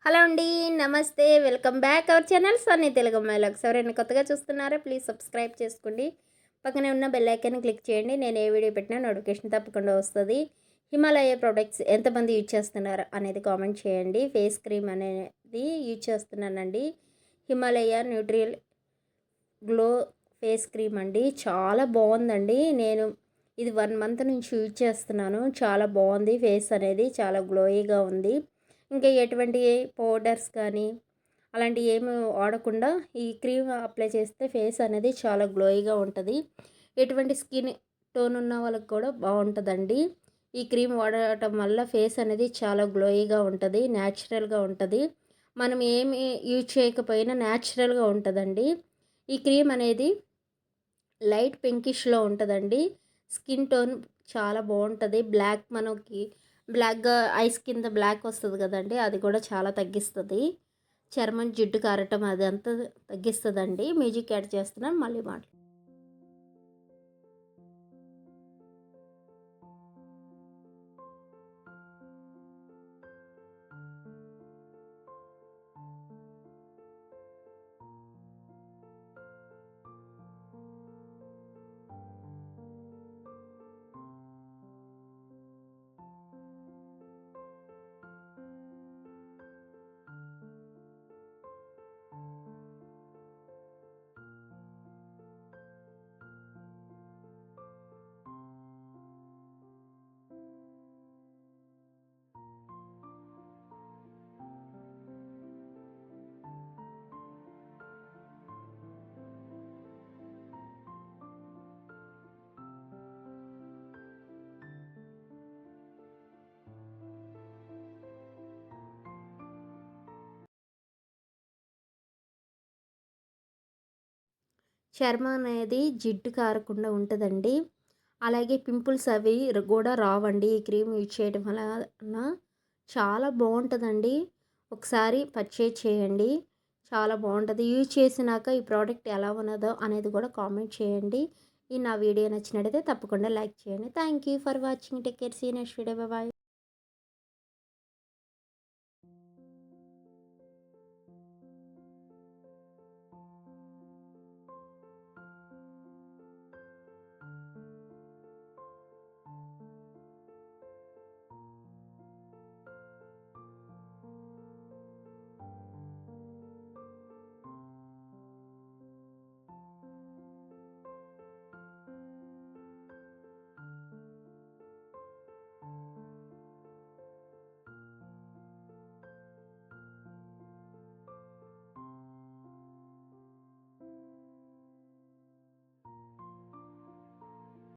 Hello అండి. నమస్తే. Welcome back our channel Sunny Telugu అమ్మాయిలకు. ఎవరైనా కొత్తగా చూస్తున్నారా ప్లీజ్ సబ్స్క్రైబ్ చేసుకోండి. పక్కనే ఉన్న బెల్ ఐకాన్ క్లిక్ చేయండి. నేను ఏ వీడియో పెట్టినా నోటిఫికేషన్ తప్పకుండా వస్తుంది. హిమాలయ ప్రొడక్ట్స్ ఎంతమంది యూజ్ చేస్తున్నారు అనేది కామెంట్ చేయండి. ఫేస్ క్రీమ్ అనేది యూజ్ చేస్తున్నానండి. హిమాలయ న్యూట్రియల్ గ్లో ఫేస్ క్రీమ్ అండి. చాలా బాగుందండి. నేను ఇది 1 మంత్ నుంచి యూజ్ చేస్తున్నాను. చాలా బాగుంది. ఫేస్ అనేది చాలా గ్లోయిగా ఉంది. ఇంకా ఎటువంటి పౌడర్స్ కానీ అలాంటివి ఏమి వాడకుండా ఈ క్రీమ్ అప్లై చేస్తే ఫేస్ అనేది చాలా గ్లోయిగా ఉంటుంది. ఎటువంటి స్కిన్ టోన్ ఉన్న వాళ్ళకి కూడా బాగుంటుందండి. ఈ క్రీమ్ వాడటం వల్ల ఫేస్ అనేది చాలా గ్లోయిగా ఉంటుంది, న్యాచురల్గా ఉంటుంది. మనం ఏమి యూజ్ చేయకపోయినా న్యాచురల్గా ఉంటుందండి. ఈ క్రీమ్ అనేది లైట్ పింకిష్లో ఉంటుందండి. స్కిన్ టోన్ చాలా బాగుంటుంది. బ్లాక్గా ఐస్ కింద బ్లాక్ వస్తుంది కదండి, అది కూడా చాలా తగ్గిస్తుంది. చర్మం జిడ్డు కారటం అదంతా తగ్గిస్తుందండి. మ్యూజిక్ యాడ్ చేస్తున్నాను, మళ్ళీ మాట్లాడు. చర్మం అనేది జిడ్డు కారకుండా ఉంటుందండి. అలాగే పింపుల్స్ అవి కూడా రావండి. ఈ క్రీమ్ యూజ్ చేయడం వలన చాలా బాగుంటుందండి. ఒకసారి పర్చేజ్ చేయండి, చాలా బాగుంటుంది. యూజ్ చేసినాక ఈ ప్రోడక్ట్ ఎలా ఉన్నదో అనేది కూడా కామెంట్ చేయండి. ఈ నా వీడియో నచ్చినట్టయితే తప్పకుండా లైక్ చేయండి. Thank you for watching. Take care. See next video. Bye.